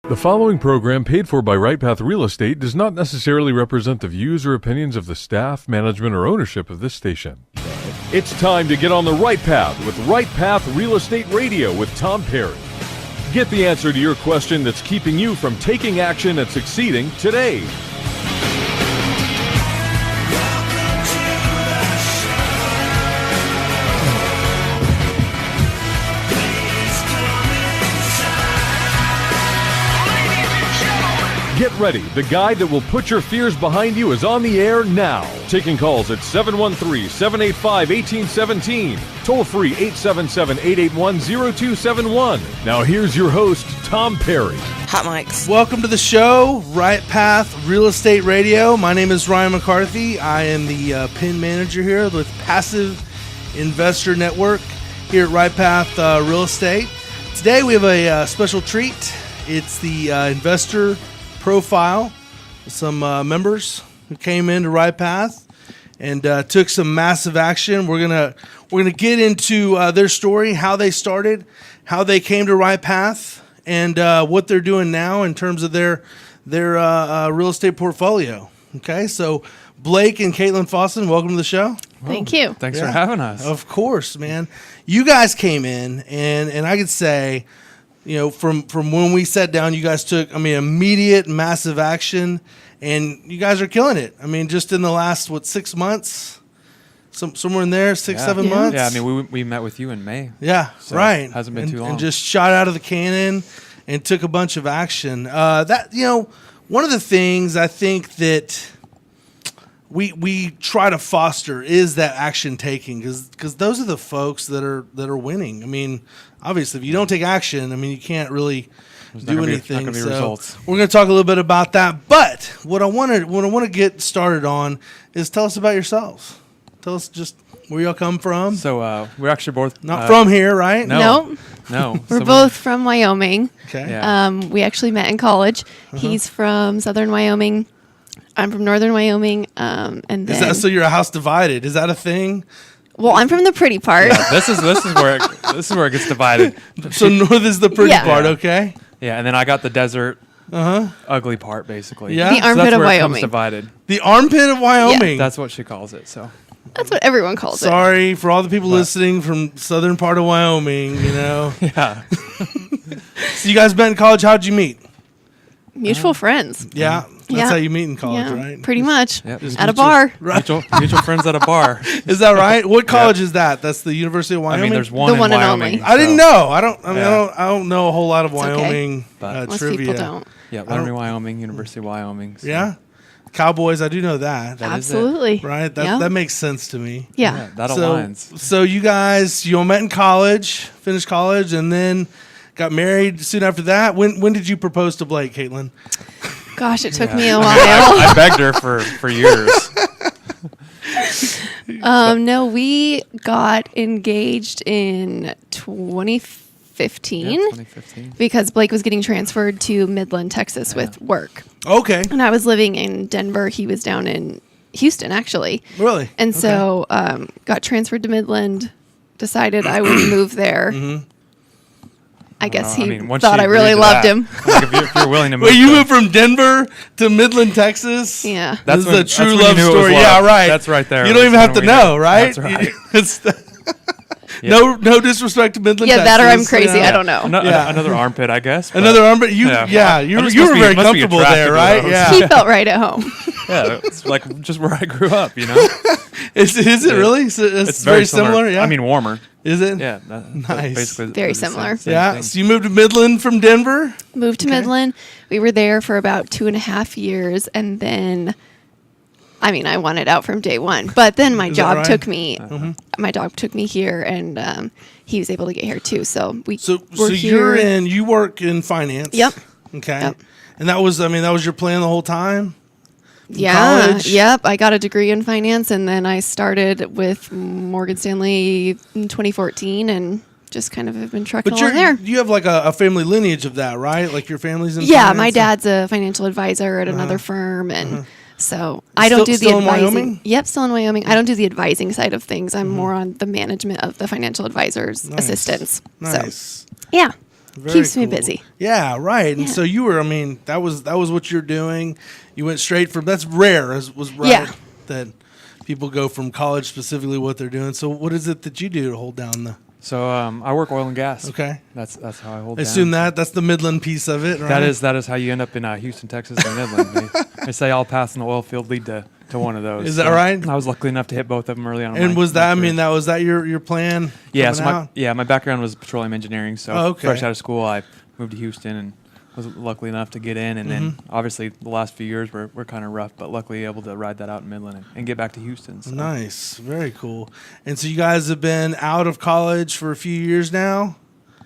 The following program, paid for by Right Path Real Estate, does not necessarily represent the views or opinions of the staff, management, or ownership of this station. It's time to get on the right path with Right Path Real Estate Radio with Tom Perry. Get the answer to your question that's keeping you from taking action and succeeding today. Get ready. The guy that will put your fears behind you is on the air now. Taking calls at 713-785-1817. Toll free 877-881-0271. Now here's your host, Tom Perry. Hot mics. Welcome to the show, Right Path Real Estate Radio. My name is Ryan McCarthy. I am the PIN manager here with Passive Investor Network here at Right Path Real Estate. Today we have a special treat. It's the investor profile. Some members who came into Right Path and took some massive action. We're gonna get into their story, how they started, how they came to Right Path, and what they're doing now in terms of their real estate portfolio. Okay, so Blake and Kaitlin Fossen, welcome to the show. Thank you. Thanks for having us. Of course, man. You guys came in, and I could say, you know, from when we sat down, you guys took, immediate, massive action, and you guys are killing it. I mean, just in the last, 6 months? Somewhere in there, 7 months? Yeah, we met with you in May. Yeah, so right. Hasn't been too long. And just shot out of the cannon and took a bunch of action. One of the things I think that we try to foster is that action taking, because those are the folks that are winning. I mean, obviously, if you don't take action, you can't really do anything. So results. We're going to talk a little bit about that. But what I want to get started on is tell us about yourselves. Tell us just where y'all come from. So we're actually both not from here, right? No. We're both from Wyoming. Okay. Yeah. We actually met in college. He's from Southern Wyoming. I'm from Northern Wyoming. And then, is that so? You're a house divided? Is that a thing? Well, I'm from the pretty part. Yeah, this is where it gets divided. So north is the pretty part, okay? Yeah, and then I got the desert, ugly part, basically. Yeah, the armpit that's of where it comes Wyoming. divided. The armpit of Wyoming. That's what she calls it. So That's what everyone calls it. Sorry for all the people listening from southern part of Wyoming. You know. yeah. So you guys met in college. How'd you meet? Mutual friends. Yeah. That's how you meet in college, right? Pretty much. Yep. At a bar. Right. Mutual friends at a bar. Is that right? What college is that? That's the University of Wyoming. There's one The in one and Wyoming. only. I didn't know. I don't know a whole lot of Wyoming Most trivia. people don't. Yeah, Wyoming, University of Wyoming. So. Yeah. Cowboys, I do know that. Absolutely. Right? That makes sense to me. Yeah. That aligns. So you guys, you all met in college, finished college, and then got married soon after that. When did you propose to Blake, Kaitlin? Gosh, it took me a while. I begged her for years. No, we got engaged in 2015. Yeah, 2015. Because Blake was getting transferred to Midland, Texas with work. Okay. And I was living in Denver. He was down in Houston, actually. Really? And so got transferred to Midland, decided I would move there. Mm-hmm. I guess he once thought you I really agreed to loved that, him. like if you're willing to move. Wait, you moved from Denver to Midland, Texas? Yeah. That's this is a that's true when love you knew it was story. love. Yeah, right. That's right there. You don't even have to know, right? That's right. No disrespect to Midland, Yeah, Texas. that or I'm crazy. I don't know. Another armpit, I guess. but- Another armpit. You were very must be comfortable there, attracted to right? those. Yeah. He felt right at home. Yeah, it's like just where I grew up, you know. Is it really? So it's very similar. Yeah. Warmer. Is it? Yeah. Nice. Basically, Very the same similar. Yeah. thing. So you moved to Midland from Denver? Moved to Midland. We were there for about 2.5 years, and then, I wanted out from day one. But then my job took me. My dog took me here, and he was able to get here too. So So here. you work in finance. Yep. Okay. Yep. And that was your plan the whole time? Yeah. college? Yep. I got a degree in finance, and then I started with Morgan Stanley in 2014, and just kind of have been trucking But along there. you have like a family lineage of that, right? Like your family's in Yeah, finance? my dad's a financial advisor at another firm, and so I Still- don't do the still in advising. Wyoming? Yep, still in Wyoming. I don't do the advising side of things. I'm more on the management of the financial advisors' assistants. Nice. So, yeah. Keeps me busy. Yeah, right. And so you were, I mean, that was what you're doing. You went straight from, that's rare, was right. Yeah. That people go from college specifically what they're doing. So what is it that you do to hold down the? So I work oil and gas. Okay. That's how I hold I down. assume that's the Midland piece of it, right? That is how you end up in Houston, Texas, and Midland. They say all paths in the oil field lead to one of those. Is that right? I was lucky enough to hit both of them early on. And was that your plan? Yeah, coming out? my background was petroleum engineering. So okay. Fresh out of school, I moved to Houston and was lucky enough to get in. And then obviously the last few years were kind of rough, but luckily able to ride that out in Midland and get back to Houston. So. Nice, very cool. And so you guys have been out of college for a few years now?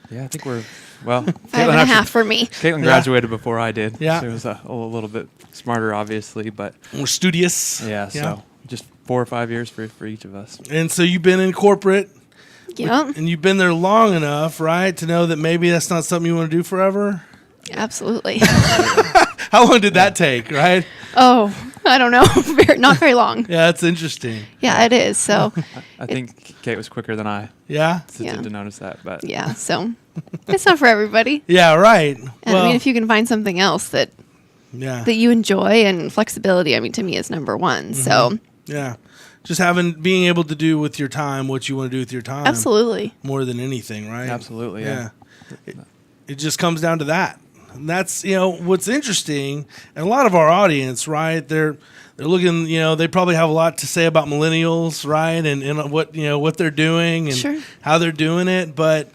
Yeah, I think we're, well. 5.5 for me. Caitlin graduated before I did. Yeah. She was a little bit smarter, obviously, but. More studious. Yeah, so just 4 or 5 years for each of us. And so you've been in corporate. Yeah. And you've been there long enough, right, to know that maybe that's not something you want to do forever? Absolutely. How long did that take, right? Oh, I don't know. Not very long. Yeah, that's interesting. Yeah, it is. So I think Kate was quicker than I Yeah? to notice that. But yeah, so it's not for everybody. Yeah, right. And Well, I mean, if you can find something else that you enjoy, and flexibility, I mean, to me is number one. So yeah. Just being able to do with your time what you want to do with your time. absolutely. More than anything, right? absolutely, yeah. It just comes down to that. And that's, what's interesting, and a lot of our audience, right, they're looking, they probably have a lot to say about millennials, right, and what they're doing and how they're doing it, but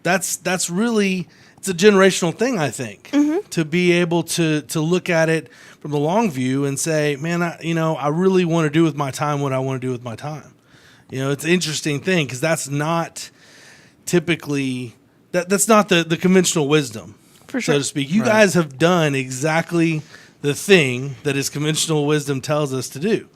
that's really, it's a generational thing, I think, to be able to look at it from the long view and say, man, I really want to do with my time what I want to do with my time. It's an interesting thing because that's not typically, that's not the conventional wisdom. For sure. So to speak. You guys have done exactly the thing that is conventional wisdom tells us to do,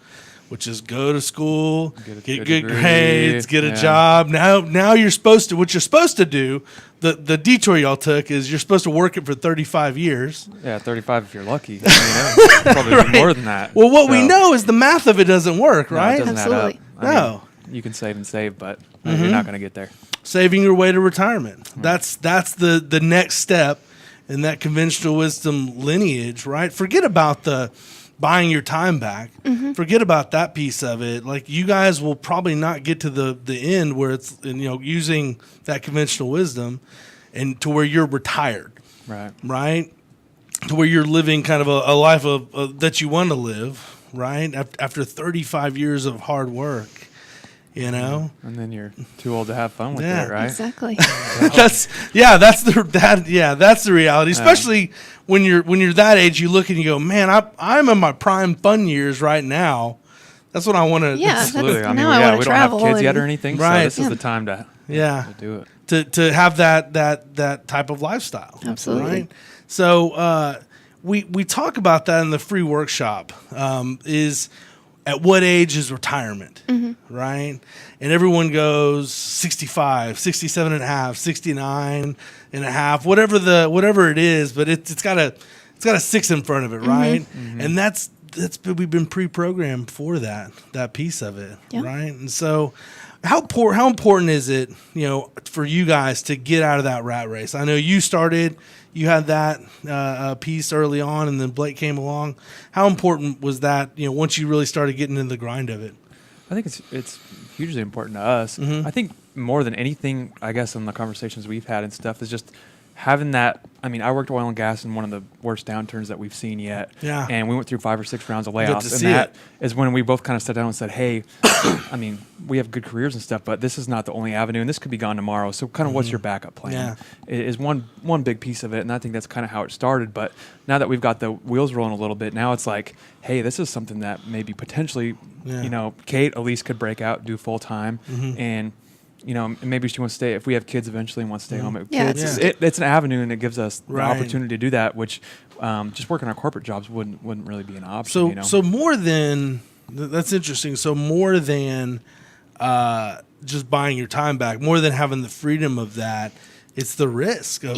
which is go to school, get good grades, get a job. Now you're supposed to, what you're supposed to do, the detour y'all took is you're supposed to work it for 35 years. Yeah, 35 if you're lucky. Probably more than that. Well, what we know is the math of it doesn't work, right? It doesn't Absolutely. add up. I mean, you can save and save, but you're not going to get there. Saving your way to retirement. That's the next step in that conventional wisdom lineage, right? Forget about the buying your time back. Forget about that piece of it. Like, you guys will probably not get to the end where it's, using that conventional wisdom and to where you're retired. Right? To where you're living kind of a life of that you want to live, right? After 35 years of hard work. And then you're too old to have fun with it, right? Exactly. that's the reality. Especially when you're that age, you look and you go, man, I'm in my prime fun years right now. That's what I want to. Yeah, absolutely. I mean, now I want we to don't have travel kids yet or anything, right. so this is the time to do it. To have that type of lifestyle. Absolutely. Right? So we talk about that in the free workshop. Is at what age is retirement, right? And everyone goes 65, 67 and a half, 69 and a half, whatever it is, but it's got a 6 in front of it, right? And that's we've been pre-programmed for that piece of it, right? And so how important is it, for you guys to get out of that rat race? I know you started. You had that piece early on, and then Blake came along. How important was that, once you really started getting into the grind of it? I think it's hugely important to us. I think more than anything, I guess, in the conversations we've had and stuff, is just having that. I mean, I worked oil and gas in one of the worst downturns that we've seen yet. Yeah. And we went through 5 or 6 rounds of Good layoffs. to And see that it. is when we both kind of sat down and said, hey, I mean, we have good careers and stuff, but this is not the only avenue, and this could be gone tomorrow. So kind of what's your backup plan? Yeah. Is one big piece of it, and I think that's kind of how it started. But now that we've got the wheels rolling a little bit, now it's like, hey, this is something that maybe potentially, Kate at least could break out, do full time, and maybe she wants to stay. If we have kids eventually and want to stay home with kids, it's an avenue, and it gives us the opportunity to do that, which just working our corporate jobs wouldn't really be an option. So more than that's interesting. So more than just buying your time back, more than having the freedom of that, it's the risk of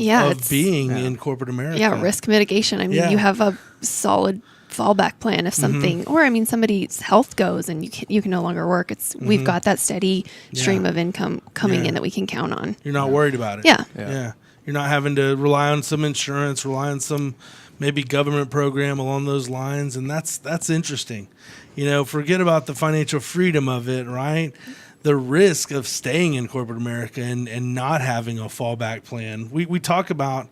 being in corporate America. Yeah, risk mitigation. I mean, you have a solid fallback plan if something, or I mean, somebody's health goes and you can no longer work. We've got that steady stream of income coming in that we can count on. You're not worried about it. Yeah. You're You're not having to rely on some insurance, rely on some maybe government program along those lines, and that's interesting. Forget about the financial freedom of it, right? The risk of staying in corporate America and not having a fallback plan. We talk about,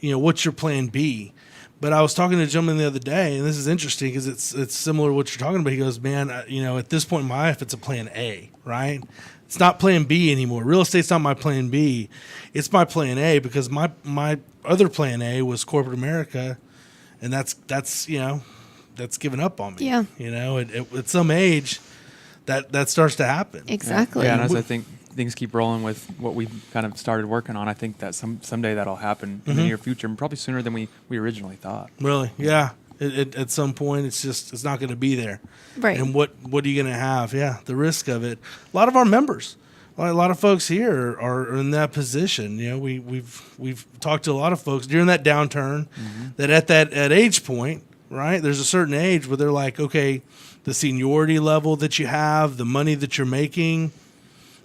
what's your plan B? But I was talking to a gentleman the other day, and this is interesting because it's similar to what you're talking about. He goes, man, at this point in my life, it's a plan A, right? It's not plan B anymore. Real estate's not my plan B. It's my plan A because my other plan A was corporate America, and that's given up on me. Yeah. At some age, that starts to happen. Exactly. Yeah, and as I think things keep rolling with what we kind of started working on, I think that someday that'll happen in the near future, and probably sooner than we originally thought. Really? Yeah. At some point, it's not going to be there. Right. And what are you going to have? Yeah, the risk of it. A lot of our members, a lot of folks here are in that position. We've talked to a lot of folks during that downturn that at age point, right? There's a certain age where they're like, okay, the seniority level that you have, the money that you're making.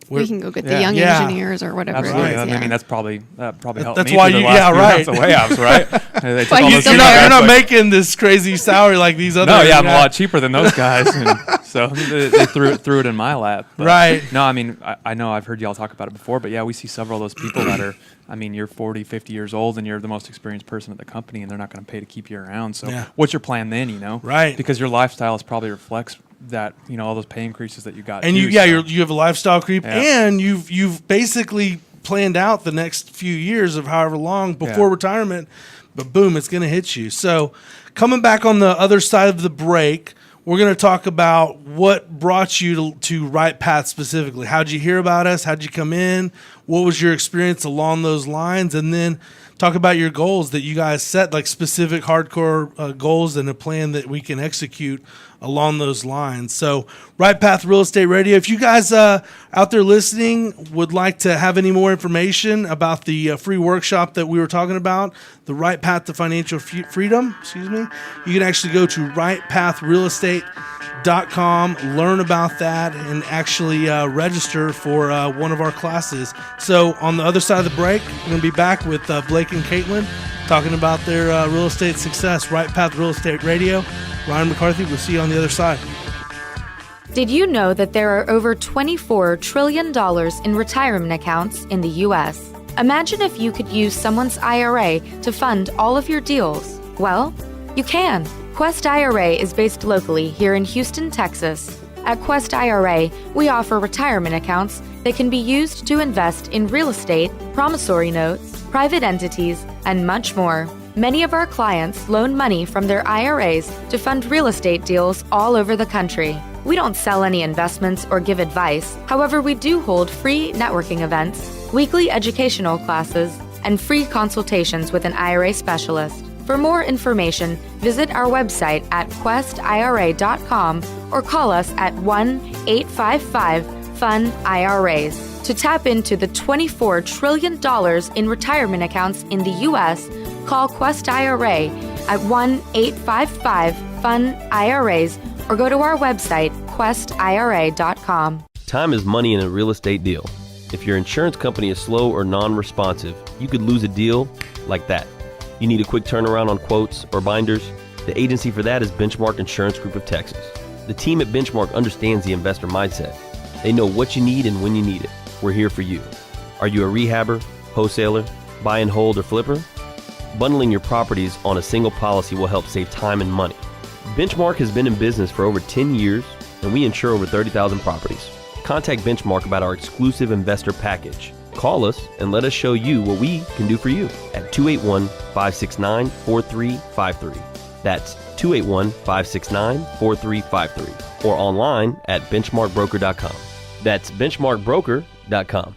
We can go get the young engineers or whatever. Absolutely. It is. I mean, that probably helped that's me why through you, the last few right. rounds of layoffs, right? They took Why all you those still senior there? guys, You're not but- making this crazy salary like these other. No, yeah, I'm a lot cheaper than those guys, and so they threw it in my lap. But Right. No, I mean, I know I've heard y'all talk about it before, but yeah, we see several of those people that are, I mean, you're 40, 50 years old, and you're the most experienced person at the company, and they're not going to pay to keep you around. So what's your plan then, Right. Because your lifestyle probably reflects that, all those pay increases that you got. And too, you have a lifestyle creep, Yeah. and you've basically planned out the next few years of however long before retirement, but boom, it's going to hit you. So coming back on the other side of the break, we're going to talk about what brought you to Right Path specifically. How'd you hear about us? How'd you come in? What was your experience along those lines? And then talk about your goals that you guys set, like specific hardcore goals and a plan that we can execute along those lines. So Right Path Real Estate Radio, if you guys out there listening would like to have any more information about the free workshop that we were talking about, the Right Path to Financial Freedom, you can actually go to rightpathrealestate.com, learn about that, and actually register for one of our classes. So on the other side of the break, we're going to be back with Blake and Kaitlin talking about their real estate success. Right Path Real Estate Radio. Ryan McCarthy, we'll see you on the other side. Did you know that there are over $24 trillion in retirement accounts in the U.S.? Imagine if you could use someone's IRA to fund all of your deals. Well, you can. Quest IRA is based locally here in Houston, Texas. At Quest IRA, we offer retirement accounts that can be used to invest in real estate, promissory notes, private entities, and much more. Many of our clients loan money from their IRAs to fund real estate deals all over the country. We don't sell any investments or give advice. However, we do hold free networking events, weekly educational classes, and free consultations with an IRA specialist. For more information, visit our website at questira.com or call us at 1-855-FUN-IRAs. To tap into the $24 trillion in retirement accounts in the U.S., call Quest IRA at 1-855-FUN-IRAs or go to our website, questira.com. Time is money in a real estate deal. If your insurance company is slow or non-responsive, you could lose a deal like that. You need a quick turnaround on quotes or binders? The agency for that is Benchmark Insurance Group of Texas. The team at Benchmark understands the investor mindset. They know what you need and when you need it. We're here for you. Are you a rehabber, wholesaler, buy and hold, or flipper? Bundling your properties on a single policy will help save time and money. Benchmark has been in business for over 10 years, and we insure over 30,000 properties. Contact Benchmark about our exclusive investor package. Call us and let us show you what we can do for you at 281-569-4353. That's 281-569-4353. Or online at benchmarkbroker.com. That's benchmarkbroker.com.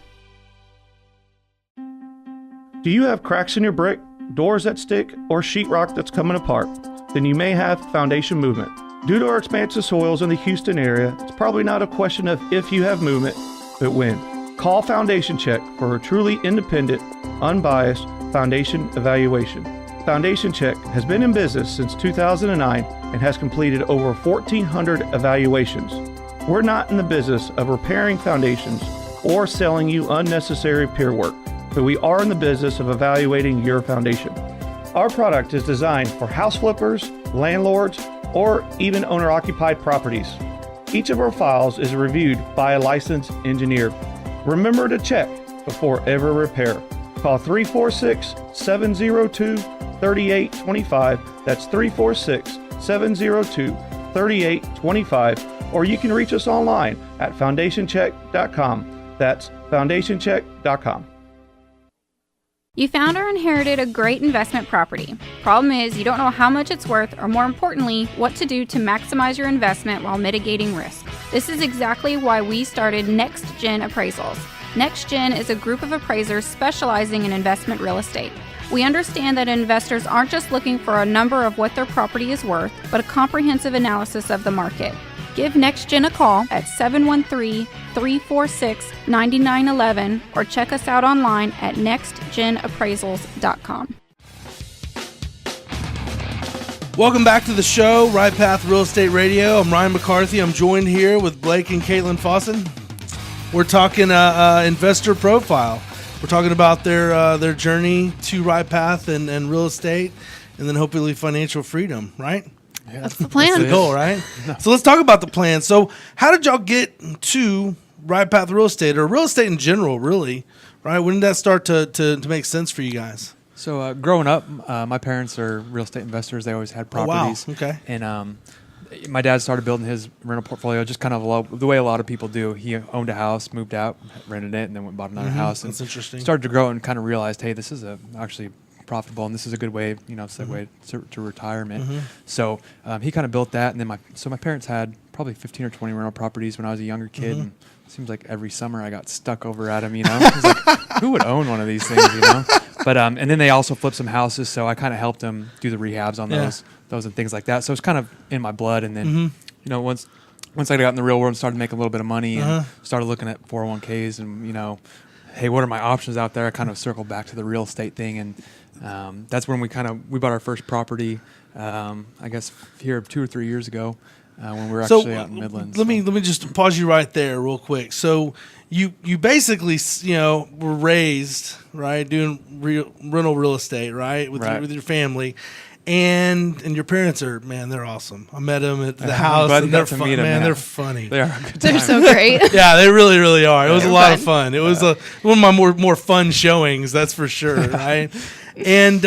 Do you have cracks in your brick, doors that stick, or sheetrock that's coming apart? Then you may have foundation movement. Due to our expansive soils in the Houston area, it's probably not a question of if you have movement, but when. Call Foundation Check for a truly independent, unbiased foundation evaluation. Foundation Check has been in business since 2009 and has completed over 1,400 evaluations. We're not in the business of repairing foundations or selling you unnecessary peer work. but we are in the business of evaluating your foundation. Our product is designed for house flippers, landlords, or even owner-occupied properties. Each of our files is reviewed by a licensed engineer. Remember to check before ever repair. Call 346-702-3825. That's 346-702-3825. Or you can reach us online at foundationcheck.com. That's foundationcheck.com. You found or inherited a great investment property. Problem is, you don't know how much it's worth, or more importantly, what to do to maximize your investment while mitigating risk. This is exactly why we started Next Gen Appraisals. Next Gen is a group of appraisers specializing in investment real estate. We understand that investors aren't just looking for a number of what their property is worth, but a comprehensive analysis of the market. Give Next Gen a call at 713-346-9911 or check us out online at nextgenappraisals.com. Welcome back to the show, Right Path Real Estate Radio. I'm Ryan McCarthy. I'm joined here with Blake and Kaitlin Fossen. We're talking investor profile. We're talking about their journey to Right Path and real estate, and then hopefully financial freedom, right? Yeah, That's the plan. That's the goal, right? So let's talk about the plan. So how did y'all get to Right Path Real Estate, or real estate in general, really, right? When did that start to make sense for you guys? So growing up, my parents are real estate investors. They always had properties. Oh, wow. Okay. And my dad started building his rental portfolio just kind of the way a lot of people do. He owned a house, moved out, rented it, and then went and bought another house. And That's interesting. Started to grow and kind of realized, hey, this is actually profitable, and this is a good way, segue to retirement. So he kind of built that, and then my parents had probably 15 or 20 rental properties when I was a younger kid. And it seems like every summer I got stuck over at them. I was like, who would own one of these things? But and then they also flipped some houses, so I kind of helped them do the rehabs on those and things like that. So it's kind of in my blood. And then once I got in the real world and started making a little bit of money and started looking at 401ks and hey, what are my options out there? I kind of circled back to the real estate thing, and that's when we bought our first property. I guess here 2 or 3 years ago. When we were actually out in Midlands. Let me just pause you right there real quick. So you basically were raised right doing rental real estate, right, with your family, and your parents are, man, they're awesome. I met them at the house, and they're fun, man. They're funny. They are a good time. They're so great. Yeah, they really, really are. It was a lot of fun. It was one of my more fun showings, that's for sure, right? And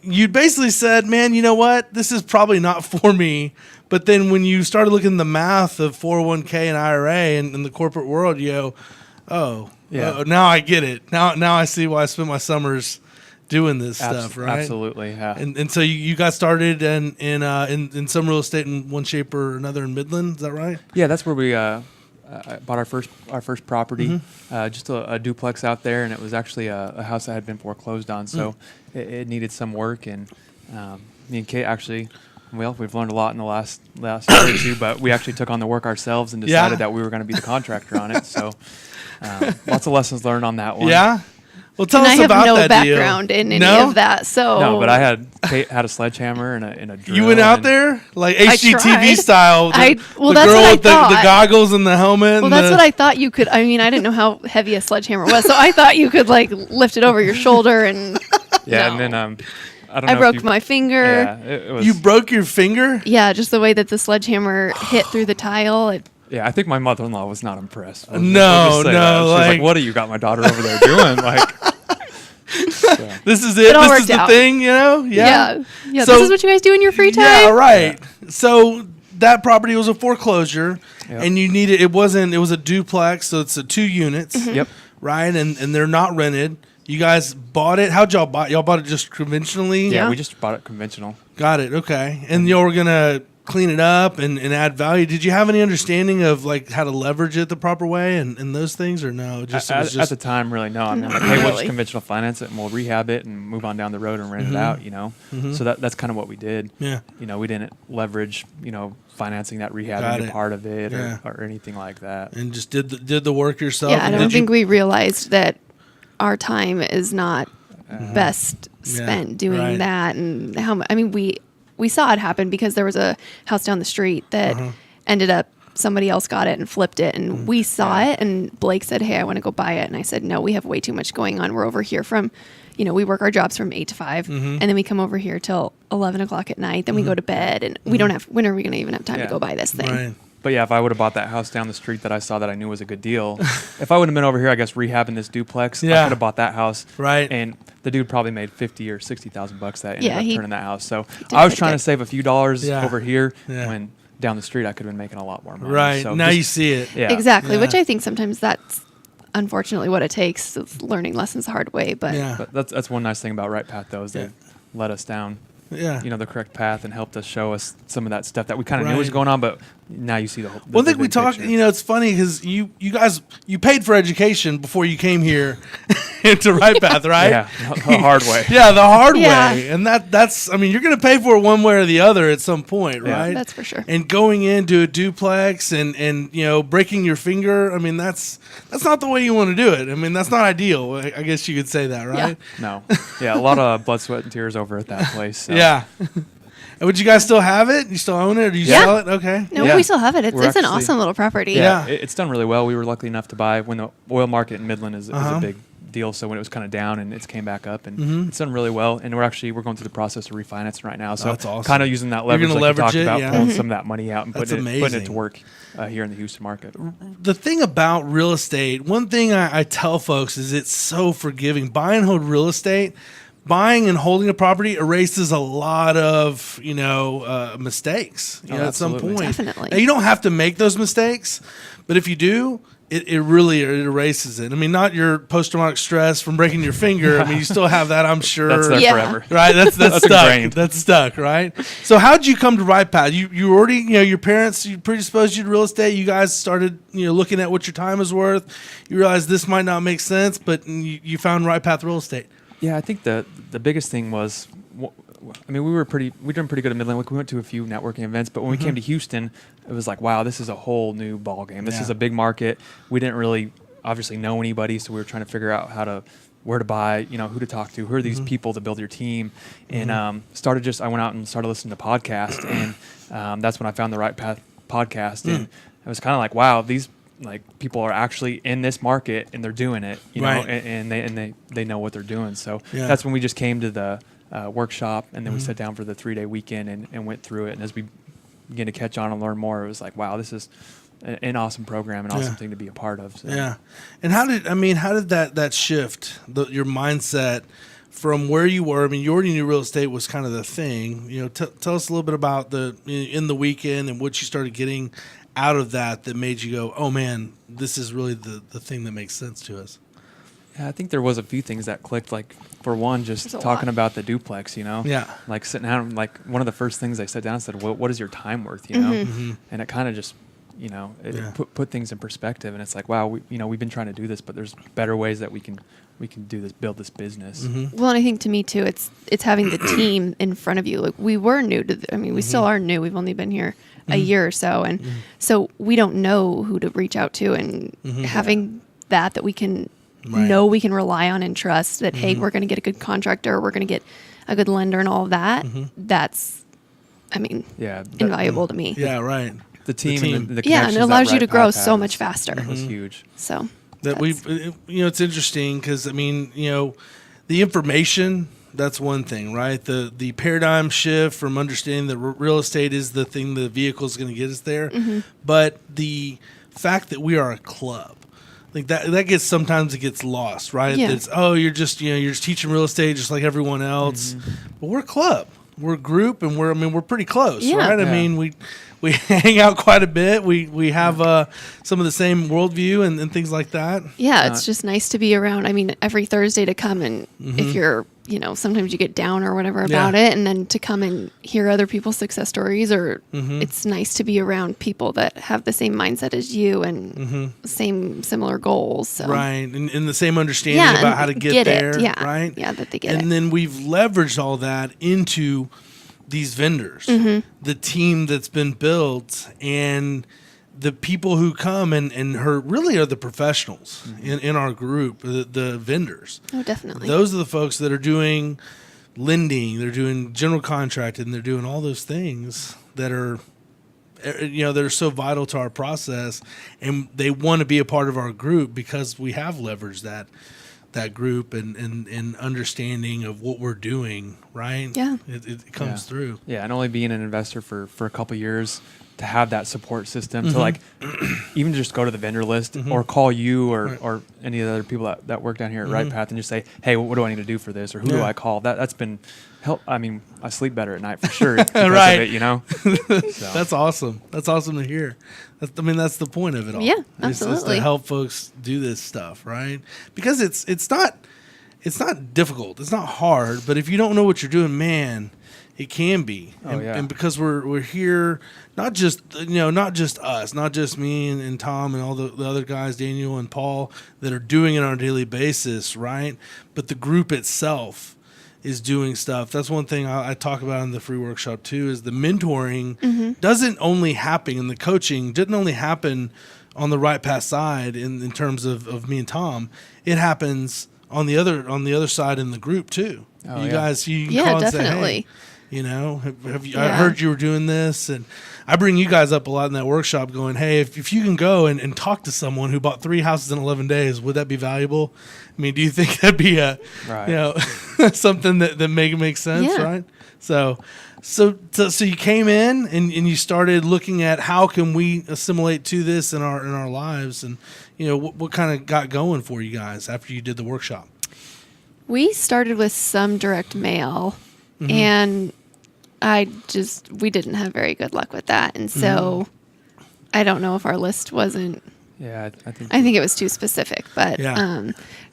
you basically said, man, you know what? This is probably not for me. But then when you started looking at the math of 401k and IRA and in the corporate world, you go, now I get it. Now I see why I spend my summers doing this stuff, right? Absolutely, yeah. And so you got started in some real estate in one shape or another in Midland, is that right? Yeah, that's where we bought our first property, just a duplex out there, and it was actually a house that had been foreclosed on, so it needed some work. And me and Kate actually, we've learned a lot in the last year or two, but we actually took on the work ourselves and decided that we were going to be the contractor on it. So lots of lessons learned on that one. Yeah. Well, tell us I have about no that background in any of that, so no. But Kate had a sledgehammer and a drill. You went out there like HGTV style. That's girl what I with thought. the goggles and the helmet. Well, that's what I thought you could. I mean, I didn't know how heavy a sledgehammer was, so I thought you could lift it over your shoulder and. Yeah, no. and then I broke my finger. Yeah, it was, you broke your finger? Yeah, just the way that the sledgehammer hit through the tile. Yeah, I think my mother-in-law was not impressed. No. She's like, "What do you got my daughter over there doing?" This is it. This is the thing, Yeah. So, this is what you guys do in your free time. Yeah, right. Yeah. So that property was a foreclosure, and you needed. It was a duplex, so it's 2 units. Yep. Right, and they're not rented. You guys bought it. How'd y'all buy it? Y'all bought it just conventionally? Yeah, we just bought it conventional. Got it. Okay. And y'all were gonna clean it up and add value. Did you have any understanding of how to leverage it the proper way and those things, or no? At the time, really, no. I mean, hey, we'll just conventional finance it and we'll rehab it and move on down the road and rent it out. So that's kind of what we did. Yeah. We didn't leverage financing that rehab into part of it or anything like that. And just did the work yourself. Yeah, I don't think we realized that our time is not best spent doing that. And we saw it happen because there was a house down the street that ended up somebody else got it and flipped it, and we saw it, and Blake said, hey, I want to go buy it. And I said, no, we have way too much going on. We're over here from, we work our jobs from 8 to 5, and then we come over here till 11 o'clock at night. Then we go to bed, and we don't have, when are we going to even have time to go buy this thing? Right. But yeah, if I would have bought that house down the street that I saw that I knew was a good deal, if I would have been over here, I guess rehabbing this duplex, I could have bought that house. Right. And the dude probably made $50,000 or $60,000 that ended up turning that house. So did I was pretty trying good. to save a few dollars over here Yeah. when down the street I could have been making a lot more money. Right. So Now you see it. Yeah. Exactly, Yeah. which I think sometimes that's unfortunately what it takes, is learning lessons the hard way. But Yeah. But that's one nice thing about Right Path, though, is they let us down. Yeah. The correct path and helped us show us some of that stuff that we kind of knew was Right. going on, but now you see the whole. One thing the we big talked, picture. it's funny because you guys, you paid for education before you came here into Right Path, right? Yeah, the hard way. Yeah, the hard Yeah. way. And that's, you're going to pay for it one way or the other at some point, Yeah. right? that's for sure. And going into a duplex and breaking your finger, that's not the way you want to do it. That's not ideal. I guess you could say that, right? No. Yeah, a lot of blood, sweat, and tears over at that place. So. Yeah. And would you guys still have it? You still own it? Or do you Yeah. sell it? Okay. No, Yeah. we still have it. It's We're an actually- awesome little property. Yeah. It's done really well. We were lucky enough to buy when the oil market in Midland is a big deal. So when it was kind of down and it's came back up, and it's done really well. And we're going through the process of refinancing right now. So that's awesome. kind of using that leverage, gonna like you talked leverage it, about, yeah. pulling some of that money out and That's putting it amazing. to work here in the Houston market. The thing about real estate, one thing I tell folks is it's so forgiving. Buy and hold real estate, buying and holding a property erases a lot of mistakes at some absolutely. point. Definitely. Now, you don't have to make those mistakes, but if you do, it really erases it. Not your post-traumatic stress from breaking your finger. You still have that, I'm sure. That's there Yeah. forever. Right, that's That's stuck. ingrained. That's stuck, right? So how'd you come to Right Path? You already, your parents, you predisposed you to real estate. You guys started, looking at what your time is worth. You realized this might not make sense, but you found Right Path Real Estate. Yeah, I think the biggest thing was, we were pretty good at Midland. We went to a few networking events, but when we came to Houston, it was like, wow, this is a whole new ball game. This is a big market. We didn't really obviously know anybody, so we were trying to figure out where to buy, who to talk to, who are these people to build your team, and I went out and started listening to podcasts, and that's when I found the Right Path podcast, and I was kind of like, wow, these people are actually in this market and they're doing it, Right. and they know what they're doing. So Yeah. that's when we just came to the workshop, and then we sat down for the 3-day weekend and went through it. And as we began to catch on and learn more, it was like, wow, this is an awesome program, an awesome thing to be a part of. So. Yeah. And how did that shift your mindset from where you were? You already knew real estate was kind of the thing. Tell us a little bit about in the weekend and what you started getting out of that made you go, oh man, this is really the thing that makes sense to us. Yeah, I think there was a few things that clicked. Like, for one, just There's a talking lot. about the duplex, Yeah. like sitting down, like one of the first things I sat down and said, what is your time worth, Mm-hmm. and it kind of just, put things in perspective. And it's like, wow, we've been trying to do this, but there's better ways that we can do this, build this business. Well, and I think to me too, it's having the team in front of you. Like, we were new to, we still are new. We've only been here a year or so, and so we don't know who to reach out to, and having that we can know we can rely on and trust that, hey, we're going to get a good contractor, we're going to get a good lender, and all of that. That's, Yeah, invaluable to me. Yeah, right. the team, team. and the Yeah, and connections it that allows you Right to grow Path so has much faster. was huge. So That it's interesting because the information, that's one thing, right? The paradigm shift from understanding that real estate is the thing, the vehicle is going to get us there, but the fact that we are a club, like that gets, sometimes it gets lost, right? Yeah. It's, you're just teaching real estate just like everyone else, but we're a club, we're a group, and we're pretty close, Yeah. right? Yeah. We hang out quite a bit. We have some of the same worldview and things like that. yeah, it's just nice to be around. Every Thursday to come, and if you're, sometimes you get down or whatever about it, and then to come and hear other people's success stories, or it's nice to be around people that have the same mindset as you and similar goals. So. Right, and the same understanding about how to get there, it. Yeah. right? Yeah, that they get and it. then we've leveraged all that into these vendors, the team that's been built, and the people who come and really are the professionals in our group, the vendors. Oh, definitely. Those are the folks that are doing lending, they're doing general contracting, they're doing all those things that are that are so vital to our process, and they want to be a part of our group because we have leveraged that group and understanding of what we're doing, right? Yeah. It comes through. Yeah, and only being an investor for a couple years, to have that support system to like even just go to the vendor list or call you or any of the other people that work down here at Right Path and just say, hey, what do I need to do for this, or who do I call? That's been help. I mean, I sleep better at night for sure because of it, you know. So. That's awesome. That's awesome to hear. That's the point of it all. Yeah, It's absolutely. to help folks do this stuff, right? Because it's not difficult. It's not hard. But if you don't know what you're doing, man, it can be. And because we're here, not just us, not just me and Tom and all the other guys, Daniel and Paul, that are doing it on a daily basis, right? But the group itself is doing stuff. That's one thing I talk about in the free workshop too, is the mentoring doesn't only happen, and the coaching didn't only happen on the Right Path side in terms of me and Tom. It happens on the other side in the group too. Guys, you can call and definitely. say, hey, have you, I heard you were doing this, and I bring you guys up a lot in that workshop going, hey, if you can go and talk to someone who bought 3 houses in 11 days, would that be valuable? I mean, do you think that'd be something that makes sense, right? So you came in and you started looking at how can we assimilate to this in our lives, and what kind of got going for you guys after you did the workshop? We started with some direct mail, and we didn't have very good luck with that, and so I don't know if our list wasn't. Yeah, I think it was too specific, but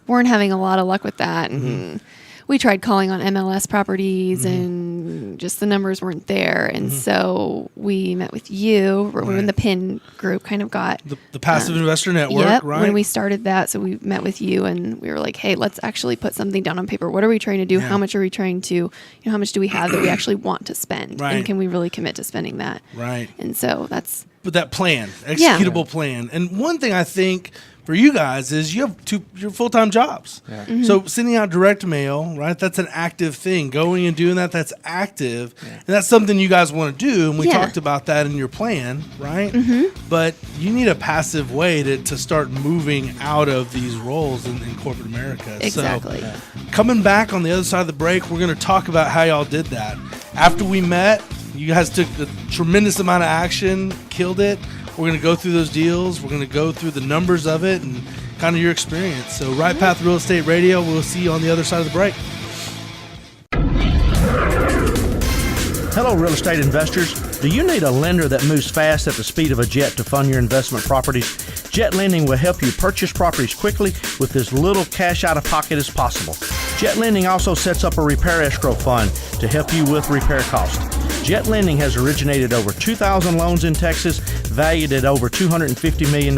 weren't having a lot of luck with that. And we tried calling on MLS properties, and just the numbers weren't there. And so we met with you when the PIN group kind of got the Passive Investor Network, right? When we started that, so we met with you, and we were like, hey, let's actually put something down on paper. What are we trying to do? How much are we trying to? How much do we have that we actually want to spend? Right. And can we really commit to spending that? Right. And so that's. But that plan, executable plan. And one thing I think for you guys is you have your full-time jobs. Yeah. So sending out direct mail, right? That's an active thing. Going and doing that's active. Yeah. And that's something you guys want to do. And we talked about that in your plan, right? But you need a passive way to start moving out of these roles in corporate America. Exactly. So coming back on the other side of the break, we're going to talk about how y'all did that. After we met, you guys took a tremendous amount of action, killed it. We're going to go through those deals. We're going to go through the numbers of it and kind of your experience. So Right Path Real Estate Radio, we'll see you on the other side of the break. Hello, real estate investors. Do you need a lender that moves fast at the speed of a jet to fund your investment properties? Jet Lending will help you purchase properties quickly with as little cash out of pocket as possible. Jet Lending also sets up a repair escrow fund to help you with repair costs. Jet Lending has originated over 2,000 loans in Texas, valued at over $250 million.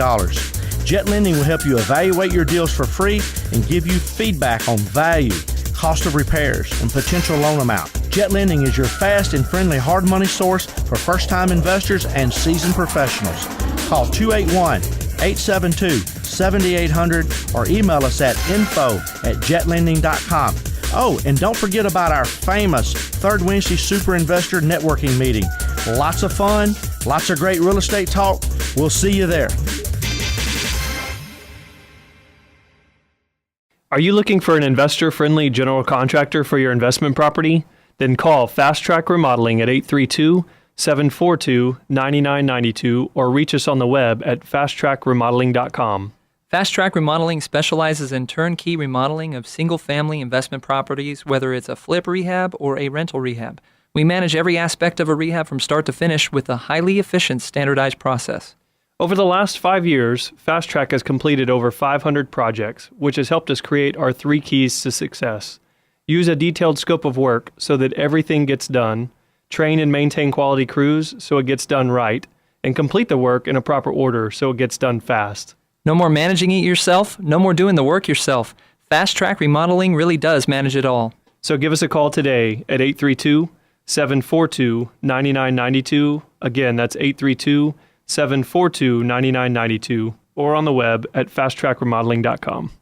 Jet Lending will help you evaluate your deals for free and give you feedback on value, cost of repairs, and potential loan amount. Jet Lending is your fast and friendly hard money source for first-time investors and seasoned professionals. Call 281-872-7800 or email us at info@jetlending.com. Oh, and don't forget about our famous Third Wednesday Super Investor Networking Meeting. Lots of fun, lots of great real estate talk. We'll see you there. Are you looking for an investor-friendly general contractor for your investment property? Then call Fast Track Remodeling at 832-742-9992 or reach us on the web at fasttrackremodeling.com. Fast Track Remodeling specializes in turnkey remodeling of single-family investment properties, whether it's a flip rehab or a rental rehab. We manage every aspect of a rehab from start to finish with a highly efficient, standardized process. Over the last 5 years, Fast Track has completed over 500 projects, which has helped us create our 3 keys to success. Use a detailed scope of work so that everything gets done, train and maintain quality crews so it gets done right, and complete the work in a proper order so it gets done fast. No more managing it yourself, no more doing the work yourself. Fast Track Remodeling really does manage it all. So give us a call today at 832-742-9992. Again, that's 832-742-9992, or on the web at fasttrackremodeling.com.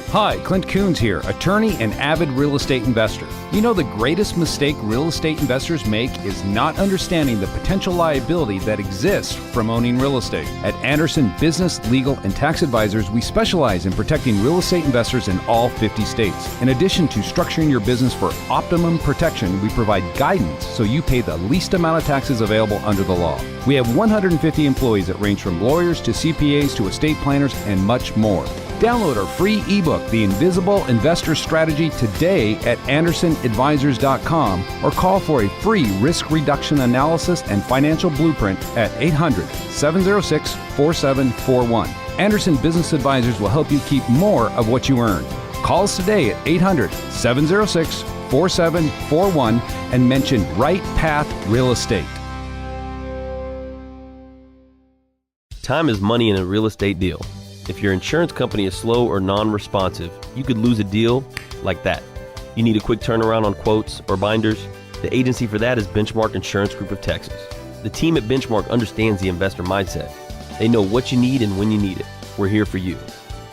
Hi, Clint Coons here, attorney and avid real estate investor. You know, the greatest mistake real estate investors make is not understanding the potential liability that exists from owning real estate. At Anderson Business, Legal, and Tax Advisors, we specialize in protecting real estate investors in all 50 states. In addition to structuring your business for optimum protection, we provide guidance so you pay the least amount of taxes available under the law. We have 150 employees that range from lawyers to CPAs to estate planners and much more. Download our free ebook, The Invisible Investor Strategy, today at AndersonAdvisors.com or call for a free risk reduction analysis and financial blueprint at 800-706-4741. Anderson Business Advisors will help you keep more of what you earn. Call us today at 800-706-4741 and mention Right Path Real Estate. Time is money in a real estate deal. If your insurance company is slow or non-responsive, you could lose a deal like that. You need a quick turnaround on quotes or binders? The agency for that is Benchmark Insurance Group of Texas. The team at Benchmark understands the investor mindset. They know what you need and when you need it. We're here for you.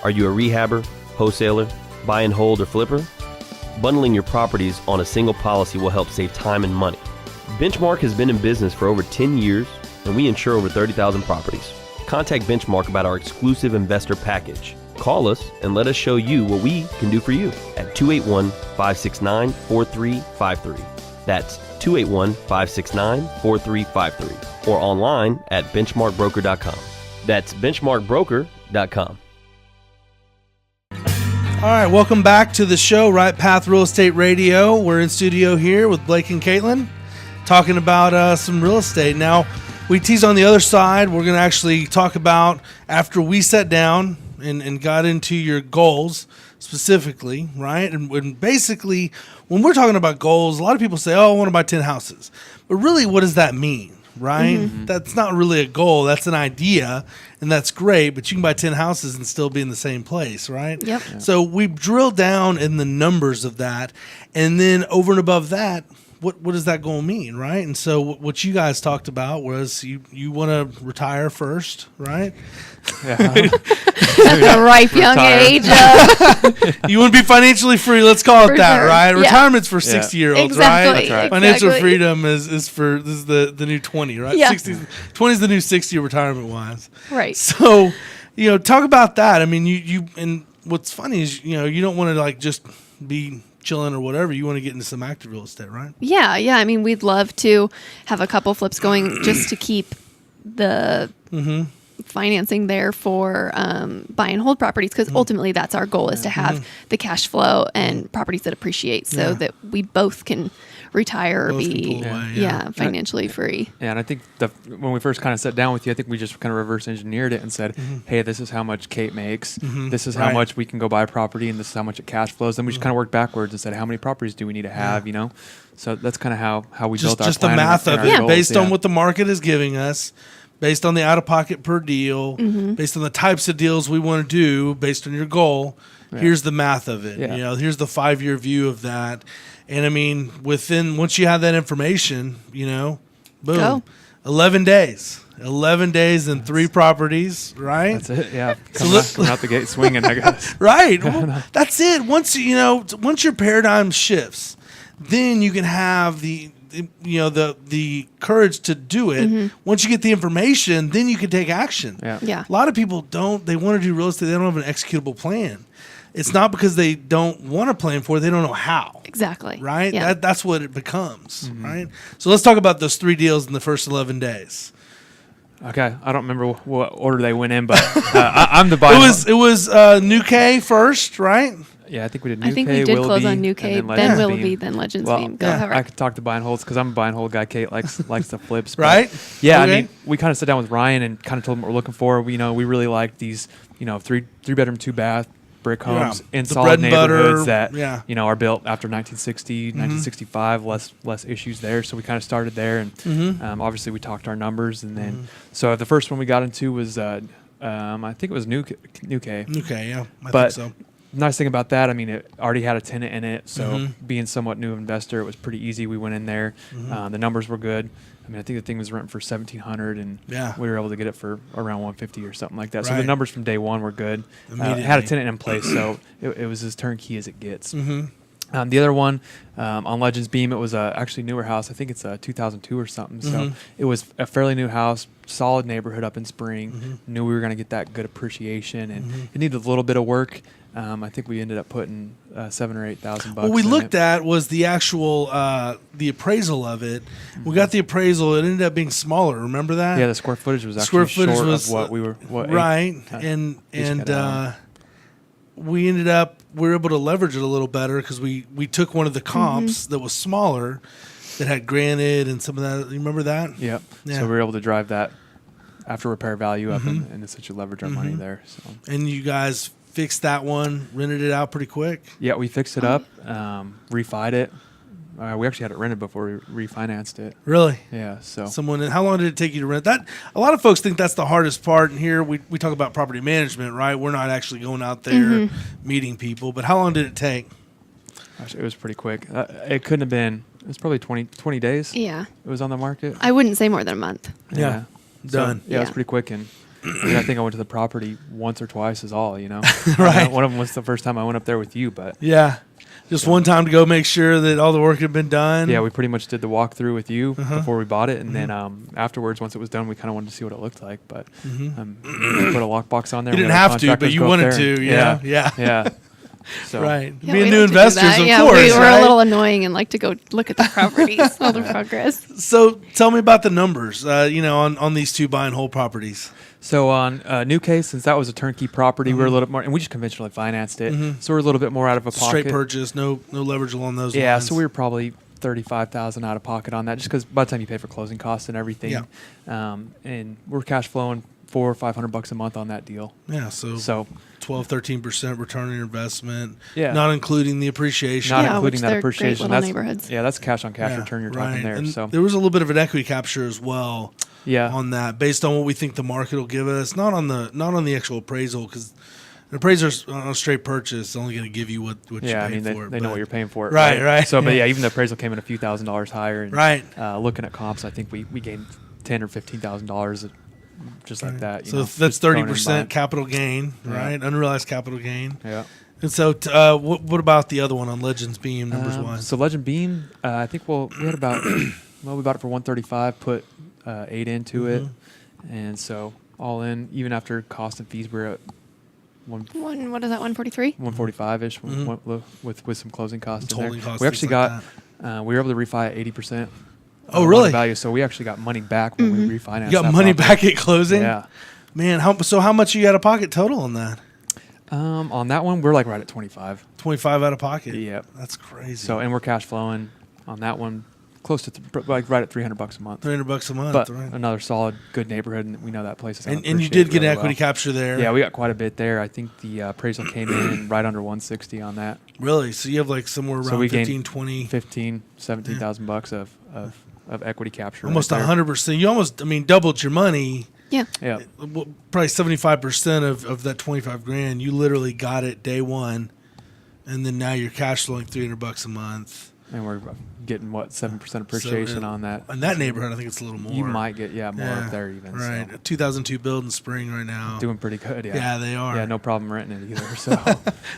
Are you a rehabber, wholesaler, buy and hold, or flipper? Bundling your properties on a single policy will help save time and money. Benchmark has been in business for over 10 years, and we insure over 30,000 properties. Contact Benchmark about our exclusive investor package. Call us and let us show you what we can do for you at 281-569-4353. That's 281-569-4353 or online at benchmarkbroker.com. That's benchmarkbroker.com. All right, welcome back to the show, Right Path Real Estate Radio. We're in studio here with Blake and Kaitlin talking about some real estate. Now, we tease on the other side. We're going to actually talk about, after we sat down and got into your goals specifically, right? And basically, when we're talking about goals, a lot of people say, oh, I want to buy 10 houses. But really, what does that mean, right? Mm-hmm. That's not really a goal. That's an idea, and that's great, but you can buy 10 houses and still be in the same place, right? Yep. Yeah. So we drilled down in the numbers of that, and then over and above that, what does that goal mean, right? And so what you guys talked about was you want to retire first, right? Yeah. At the ripe young age. You want to be financially free, let's call it that, sure. right? Yeah. Retirement's for 60-year-olds, exactly. right? Financial freedom is this is the new 20, right? Yeah. 20 is the new 60 retirement-wise. Right. So, talk about that. I mean, you and what's funny is, you don't want to like just be chilling or whatever. You want to get into some active real estate, right? Yeah. I mean, we'd love to have a couple flips going just to keep the financing there for buy and hold properties, because ultimately that's our goal, is to have the cash flow and properties that appreciate, so that we both can retire or be financially free. Yeah, and I think when we first kind of sat down with you, I think we just kind of reverse engineered it and said, hey, this is how much Kate makes. This is how much we can go buy a property, and this is how much it cash flows. Then we just kind of worked backwards and said, how many properties do we need to have, So that's kind of how we built our plan. Just the math of it, goals, based on what the market is giving us, based on the out-of-pocket per deal, based on the types of deals we want to do, based on your goal. Here's the math of it. Yeah. Here's the 5-year view of that. And I mean, once you have that information, boom, Go. 11 days. 11 days and 3 properties, right? That's it. Yeah, coming out the gate swinging, I guess. Right. Well, that's it. Once your paradigm shifts, then you can have the courage to do it. Once you get the information, then you can take action. Yeah. A lot of people don't. They want to do real estate. They don't have an executable plan. It's not because they don't want to plan for it. They don't know how. Exactly. Right? Yeah. That's what it becomes, right? So let's talk about those 3 deals in the first 11 days. Okay. I don't remember what order they went in, but I'm the buyer. It was New K first, right? Yeah, I think we did New K, I think we did close on New K, then Willoughby, then Legends Beam. Go ahead. I could talk to buy and holds because I'm a buy and hold guy. Kate likes the flips. Right? Yeah, Okay. I mean, we kind of sat down with Ryan and kind of told him what we're looking for. We really like these, 3-bedroom, 2-bath brick homes in The solid bread and butter, neighborhoods that are built after 1960, 1965. Less issues there. So we kind of started there, and obviously we talked our numbers, and then so the first one we got into was I think it was New K. New K, yeah, I but think so. nice thing about that, I mean, it already had a tenant in it, so being somewhat new investor, it was pretty easy. We went in there. The numbers were good. I mean, I think the thing was renting for $1,700, and we were able to get it for around $150 or something like that. So the numbers from day one were good. Had a tenant in place, so it was as turnkey as it gets. The other one on Legends Beam, it was actually a newer house. I think it's a 2002 or something. So it was a fairly new house, solid neighborhood up in Spring. Knew we were going to get that good appreciation, and it needed a little bit of work. I think we ended up putting $7,000 or $8,000. What we looked at was the actual the appraisal of it. We got the appraisal. It ended up being smaller. Remember that? Yeah, the square footage was actually short of what we were. We ended up we were able to leverage it a little better because we took one of the comps that was smaller, that had granite and some of that. You remember that? Yep. Yeah. So we were able to drive that after repair value up and essentially leverage our money there. So. And you guys fixed that one, rented it out pretty quick. Yeah, we fixed it up, refied it. We actually had it rented before we refinanced it. Really? Yeah. So how long did it take you to rent that? A lot of folks think that's the hardest part. And here we talk about property management, right? We're not actually going out there meeting people. But how long did it take? Gosh, it was pretty quick. It couldn't have been. It was probably 20 days. Yeah. It was on the market. I wouldn't say more than a month. Yeah. Done. So, it was pretty quick, and I think I went to the property once or twice is all, Right. One of them was the first time I went up there with you, but just one time to go make sure that all the work had been done. Yeah, we pretty much did the walkthrough with you before we bought it, and then afterwards, once it was done, we kind of wanted to see what it looked like. But put a lockbox on there. You didn't have to, but you wanted to. Yeah. So, right. Being new investors, of course. We were a little annoying and like to go look at the properties, all the progress. So tell me about the numbers, on these two buy and hold properties. So on New Case, since that was a turnkey property, we were a little bit more, and we just conventionally financed it, so we're a little bit more out of a pocket. Straight purchase, no leverage along those lines. Yeah, so we were probably $35,000 out of pocket on that, just because by the time you pay for closing costs and everything, and we're cash flowing $400 or $500 a month on that deal. Yeah, so 12-13% return on your investment. Yeah, not including the appreciation. Not including that appreciation. Great little neighborhoods. Yeah, that's cash on cash return you're talking there. And so there was a little bit of an equity capture as well. Yeah, on that, based on what we think the market will give us, not on the actual appraisal, because an appraiser's on a straight purchase only going to give you what you pay for. They know what you're paying for it. Right. So, but even the appraisal came in a few $1,000s higher. And, looking at comps, I think we gained $10,000 or $15,000 just like that. So that's 30% capital gain, right? Unrealized capital gain. Yeah. And so, what about the other one on Legends Beam numbers wise? So Legend Beam, I think we had about we bought it for $135, put 8 into it, and so all in, even after cost and fees, we're at what is that, 143? 145-ish with some closing costs in there. Costs, we actually got we were able to refi at 80%. Oh, really? Value. So we actually got money back when we refinanced. You got money back at closing? Yeah. Man, how much you out of pocket total on that? On that one, we're like right at 25. 25 out of pocket. Yep. That's crazy. So, and we're cash flowing on that one, close to right at $300 a month. $300 a month, but right? Another solid, good neighborhood, and we know that place is. And you did get really equity capture there. Yeah, we got quite a bit there. I think the appraisal came in right under 160 on that. Really? So you have like somewhere around 15, 20, 15, $17,000 of equity capture. Almost 100%. You almost, doubled your money. Yeah. Yeah. Probably 75% of that $25,000. You literally got it day one, and then now you're cash flowing $300 a month. And we're getting 7% appreciation on that. In that neighborhood, I think it's a little more. You might get more up there even. Right. So. A 2002 build in Spring right now. Doing pretty good. Yeah. Yeah, they are. Yeah, no problem renting it either. So.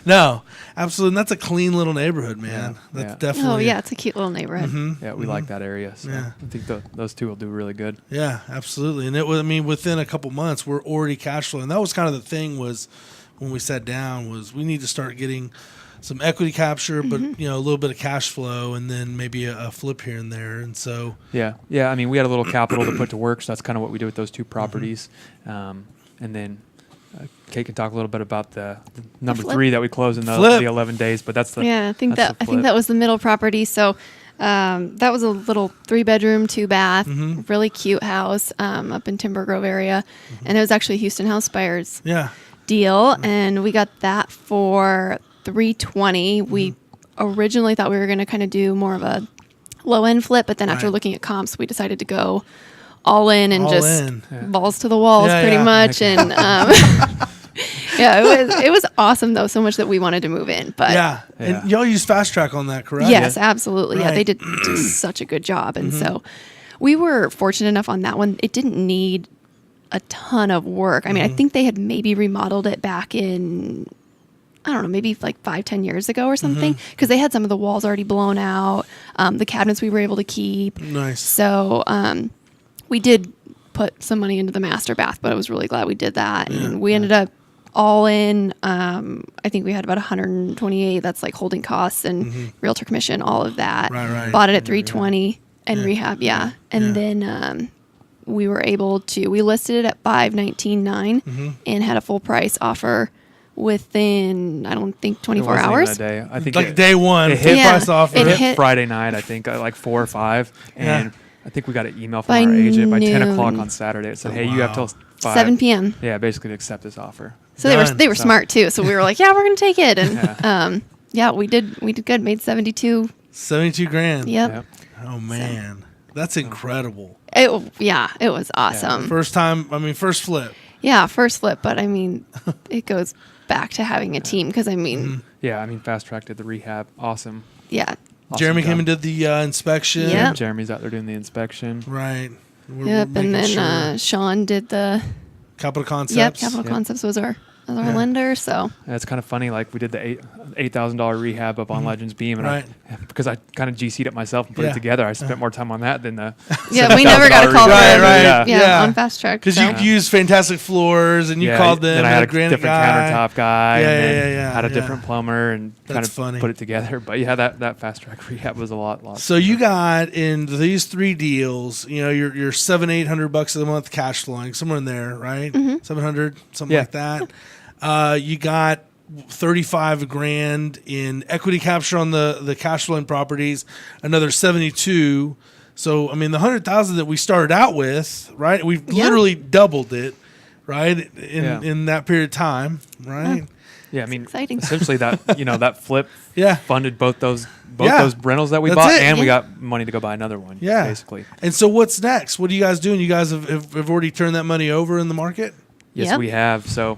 No, absolutely. And that's a clean little neighborhood, man. Yeah. That's definitely. Oh yeah, it's a cute little neighborhood. Yeah, we like that area. So I think those two will do really good. Yeah, absolutely. And it was, within a couple months, we're already cash flowing. That was kind of the thing was when we sat down was we need to start getting some equity capture, but a little bit of cash flow, and then maybe a flip here and there. And so we had a little capital to put to work, so that's kind of what we did with those two properties. And then Kate can talk a little bit about the number 3 that we closed in the 11 days, but that's the I think that was the middle property. So that was a little 3-bedroom, 2-bath, really cute house up in Timber Grove area, and it was actually Houston House Buyers deal, and we got that for $320. We originally thought we were going to kind of do more of a low end flip, but then after looking at comps, we decided to go all in and balls to the walls pretty much. And It was awesome though, so much that we wanted to move in. But and y'all use Fast Track on that, correct? Yes, absolutely. Right. Yeah, they did such a good job, and so we were fortunate enough on that one. It didn't need a ton of work. I mean, I think they had maybe remodeled it back in, I don't know, maybe like 5-10 years ago or something, because they had some of the walls already blown out. The cabinets we were able to keep. Nice. So we did put some money into the master bath, but I was really glad we did that. And we ended up all in, I think we had about 128. That's like holding costs and realtor commission, all of that. Right. Bought it at 320 and rehab. And then we were able to, we listed it at $519.9 and had a full price offer within, I don't think 24 hours. Even a day. I think like day one, it full price offer. It hit Friday night, I think, at like 4 or 5. And I think we got an email from our agent by 10 o'clock on Saturday. It said, hey, you have till 5. 7 p.m. Yeah, basically to accept this offer. So they were smart too. So we were like, yeah, we're going to take it. And we did good. Made 72 grand. Yep. Oh man, that's incredible. It was awesome. First flip. Yeah, first flip. But I mean, it goes back to having a team because I mean. Yeah, I mean, Fast Track did the rehab. Awesome. Yeah. Awesome Jeremy job. came and did the inspection. Yeah. Jeremy's out there doing the inspection. Right. And then Sean did the Capital Concepts. Yep, Capital Concepts was our lender. So it's kind of funny. Like we did the $8,000 rehab up on Legends Beam, and because I kind of GC'd it myself and put it together, I spent more time on that than the we never got a call for on Fast Track because you used Fantastic Floors and you called them. Then I had a granite different guy. countertop guy. Yeah. Had a different plumber and kind of funny. put it together. But yeah, that Fast Track rehab was a lot. So you got in these 3 deals, you know, your $700-800 a month cash flowing somewhere in there, right? 700, something like that. You got 35 grand in equity capture on the cash flowing properties, another 72. So I mean, the 100,000 that we started out with, right? We've literally doubled it, right? In that period of time, right? Yeah, I mean, exciting. Essentially that that flip funded both those rentals that we That's bought, it. and we got money to go buy another one. Yeah, basically. And so what's next? What are you guys doing? You guys have already turned that money over in the market? Yes, we have. So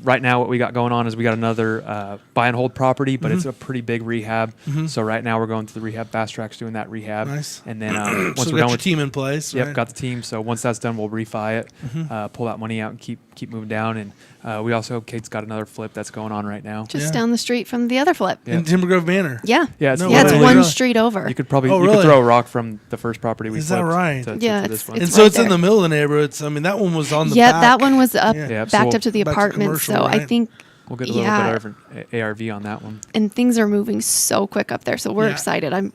right now what we got going on is we got another buy and hold property, but it's a pretty big rehab. So right now we're going through the rehab. Fast Track's doing that rehab. Nice. And then once so we're got done your with team in place. Yep, right? got the team. So once that's done, we'll refi it, pull that money out, and keep moving down. And we also, Kate's got another flip that's going on right now. just down the street from the other flip. In Timber Grove Manor. Yeah. Yeah, No it's way. one Really? street over. You could probably really? you could throw a rock from the first property we Is that flipped right? to this one. And It's so right it's in there. the middle of the neighborhood. I mean, that one was on the Yeah, back. that one was up, Yeah, so backed up to the back to apartment. commercial, So I right? think, We'll get a little bit of an ARV on that one. and things are moving so quick up there. So we're excited. I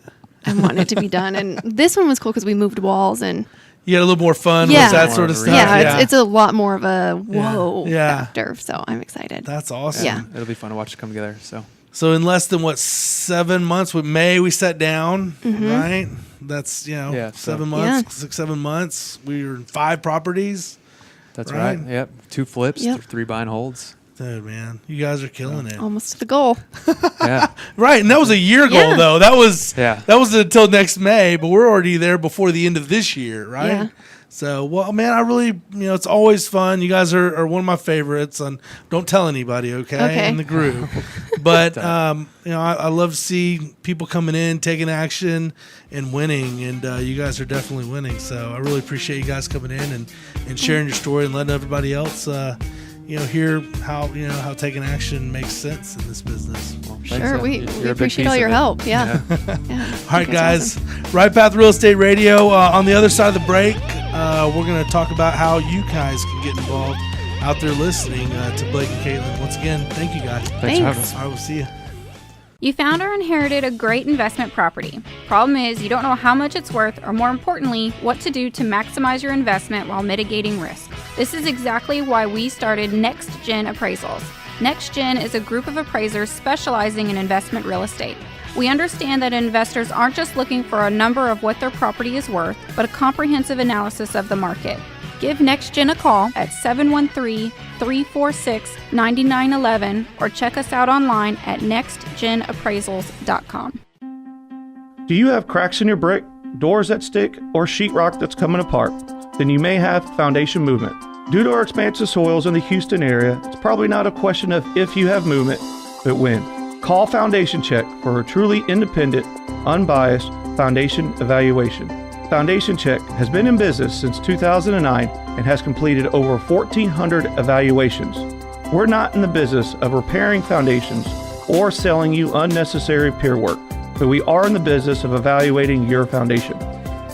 want it to be done. And this one was cool because we moved walls and You had a little more fun Yeah. with that More sort of of a stuff. yeah, it's a lot more of a whoa Yeah. factor. So I'm excited. That's awesome. Yeah. It'll be fun to watch it come together. So in less than 7 months with May, we sat down, right? That's 7 months, 6-7 months. We were in 5 properties. That's right. Yep, 2 flips, Yep. 3 buy and holds. Dude, man, you guys are killing it. Almost to the goal. Yeah, Right, and that was a year goal Yeah. though. That was Yeah. that was until next May, but we're already there before the end of this year, right? Yeah. So, well, man, I really, it's always fun. You guys are one of my favorites, and don't tell anybody, okay? In the group. But I love to see people coming in, taking action, and winning. And you guys are definitely winning. So I really appreciate you guys coming in and sharing your story and letting everybody else hear how taking action makes sense in this business. well, thanks, Sure, yeah. we You're a big appreciate piece all of your it. help. Yeah. All right, guys. Right Path Real Estate Radio. On the other side of the break, we're going to talk about how you guys can get involved out there listening to Blake and Kaitlin. Once again, thank you guys. Thanks for having us. All right, we'll see you. You found or inherited a great investment property. Problem is, you don't know how much it's worth, or more importantly, what to do to maximize your investment while mitigating risk. This is exactly why we started Next Gen Appraisals. Next Gen is a group of appraisers specializing in investment real estate. We understand that investors aren't just looking for a number of what their property is worth, but a comprehensive analysis of the market. Give NextGen a call at 713-346-9911 or check us out online at nextgenappraisals.com. Do you have cracks in your brick, doors that stick, or sheetrock that's coming apart? Then you may have foundation movement. Due to our expansive soils in the Houston area, it's probably not a question of if you have movement, but when. Call Foundation Check for a truly independent, unbiased foundation evaluation. Foundation Check has been in business since 2009 and has completed over 1,400 evaluations. We're not in the business of repairing foundations or selling you unnecessary peer work, but we are in the business of evaluating your foundation.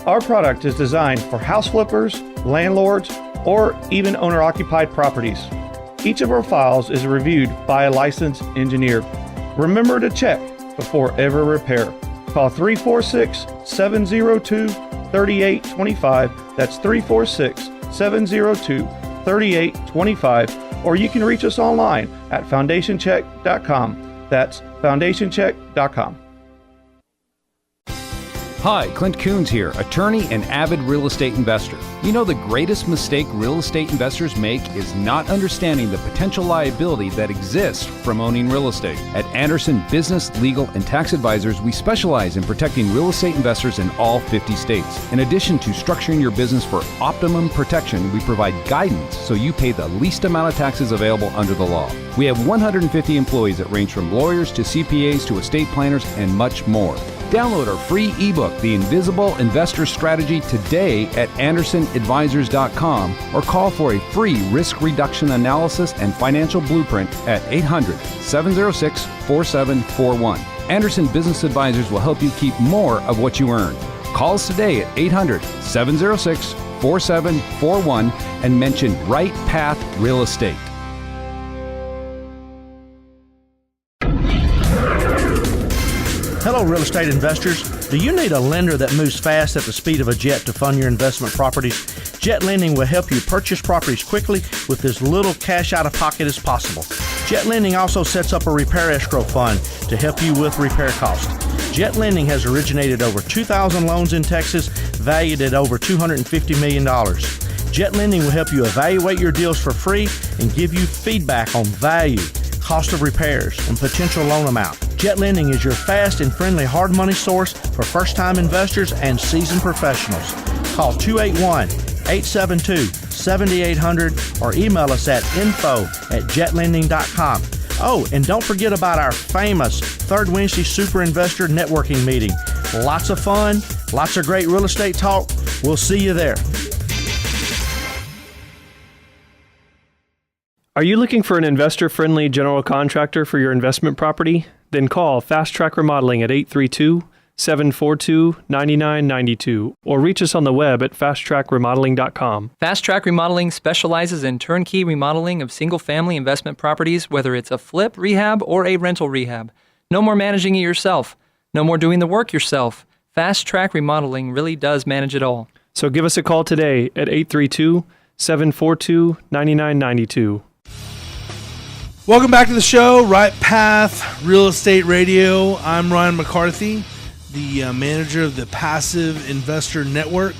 Our product is designed for house flippers, landlords, or even owner-occupied properties. Each of our files is reviewed by a licensed engineer. Remember to check before every repair. Call 346-702-3825. That's 346-702-3825. Or you can reach us online at foundationcheck.com. That's foundationcheck.com. Hi, Clint Coons here, attorney and avid real estate investor. You know the greatest mistake real estate investors make is not understanding the potential liability that exists from owning real estate. At Anderson Business, Legal, and Tax Advisors, we specialize in protecting real estate investors in all 50 states. In addition to structuring your business for optimum protection, we provide guidance so you pay the least amount of taxes available under the law. We have 150 employees that range from lawyers to CPAs to estate planners and much more. Download our free ebook, The Invisible Investor Strategy, today at AndersonAdvisors.com or call for a free risk reduction analysis and financial blueprint at 800-706-4741. Anderson Business Advisors will help you keep more of what you earn. Call us today at 800-706-4741 and mention Right Path Real Estate. Hello, real estate investors. Do you need a lender that moves fast at the speed of a jet to fund your investment properties? Jet Lending will help you purchase properties quickly with as little cash out of pocket as possible. Jet Lending also sets up a repair escrow fund to help you with repair costs. Jet Lending has originated over 2,000 loans in Texas, valued at over $250 million. Jet Lending will help you evaluate your deals for free and give you feedback on value, cost of repairs, and potential loan amount. Jet Lending is your fast and friendly hard money source for first-time investors and seasoned professionals. Call 281-872-7800 or email us at info@jetlending.com. Oh, and don't forget about our famous Third Wednesday Super Investor Networking Meeting. Lots of fun, lots of great real estate talk. We'll see you there. Are you looking for an investor-friendly general contractor for your investment property? Then call Fast Track Remodeling at 832-742-9992 or reach us on the web at fasttrackremodeling.com. Fast Track Remodeling specializes in turnkey remodeling of single-family investment properties, whether it's a flip, rehab, or a rental rehab. No more managing it yourself. No more doing the work yourself. Fast Track Remodeling really does manage it all. So give us a call today at 832-742-9992. Welcome back to the show, Right Path Real Estate Radio. I'm Ryan McCarthy, the manager of the Passive Investor Network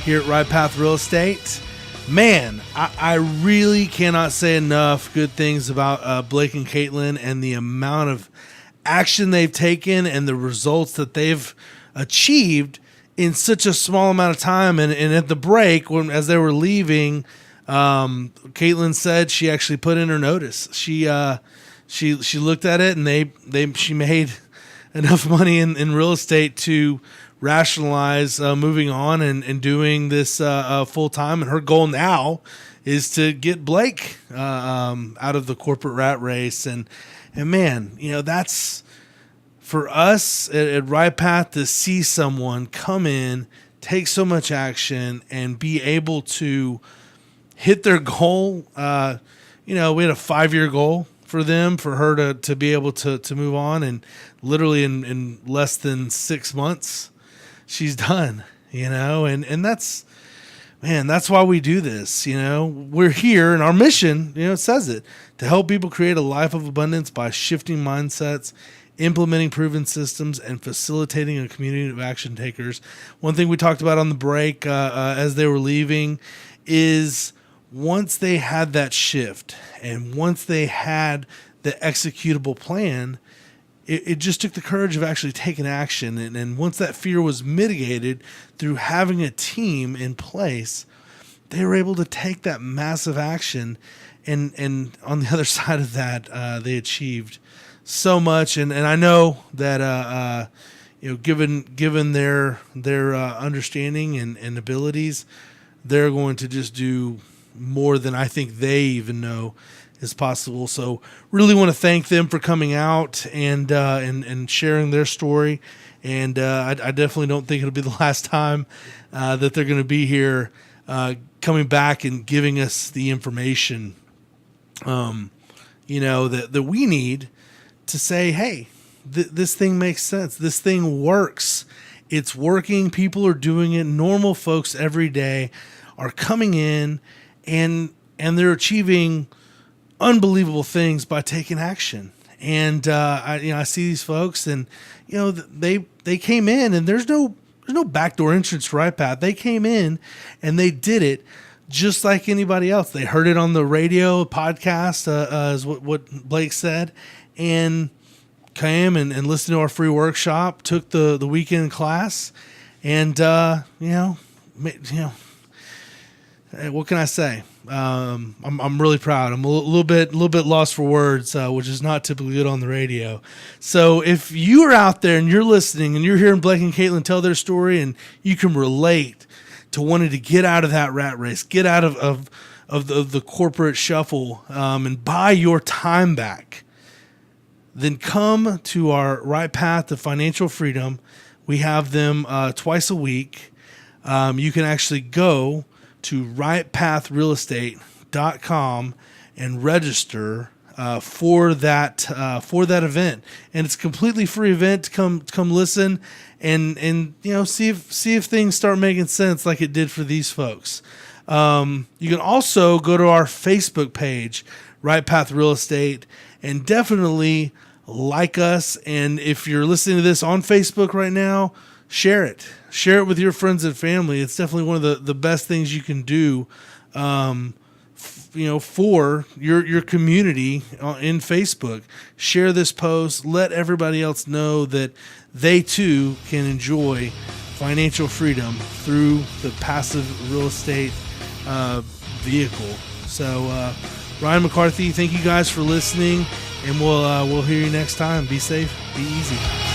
here at Right Path Real Estate. Man, I really cannot say enough good things about Blake and Kaitlin and the amount of action they've taken and the results that they've achieved in such a small amount of time. And at the break, as they were leaving, Kaitlin said she actually put in her notice. She looked at it and she made enough money in real estate to rationalize moving on and doing this full time. And her goal now is to get Blake out of the corporate rat race. And man, that's for us at Right Path to see someone come in, take so much action, and be able to hit their goal. We had a 5-year goal for them, for her to be able to move on, and literally in less than 6 months, she's done, and that's why we do this. We're here, and our mission, it says it, to help people create a life of abundance by shifting mindsets, implementing proven systems, and facilitating a community of action takers. One thing we talked about on the break as they were leaving is, once they had that shift and once they had the executable plan, it just took the courage of actually taking action. And once that fear was mitigated through having a team in place they were able to take that massive action, and on the other side of that, they achieved so much. And I know that given their understanding and abilities, they're going to just do more than I think they even know is possible. So really want to thank them for coming out and sharing their story. And I definitely don't think it'll be the last time that they're going to be here coming back and giving us the information, that we need to say, hey, this thing makes sense. This thing works. It's working. People are doing it. Normal folks every day are coming in and they're achieving unbelievable things by taking action. And I see these folks, and they came in, and there's no backdoor entrance to Right Path. They came in and they did it just like anybody else. They heard it on the radio podcast, is what Blake said, and came and listened to our free workshop, took the weekend class, and what can I say? I'm really proud. I'm a little bit lost for words, which is not typically good on the radio. So if you are out there and you're listening and you're hearing Blake and Kaitlin tell their story, and you can relate to wanting to get out of that rat race, get out of the corporate shuffle, and buy your time back, then come to our Right Path to Financial Freedom. We have them twice a week. You can actually go to rightpathrealestate.com and register for that event, and it's a completely free event to come listen and see if things start making sense like it did for these folks. You can also go to our Facebook page, Right Path Real Estate, and definitely like us. And if you're listening to this on Facebook right now, share it with your friends and family. It's definitely one of the best things you can do, for your community in Facebook. Share this post. Let everybody else know that they too can enjoy financial freedom through the passive real estate vehicle. So, Ryan McCarthy, thank you guys for listening, and we'll hear you next time. Be safe, be easy.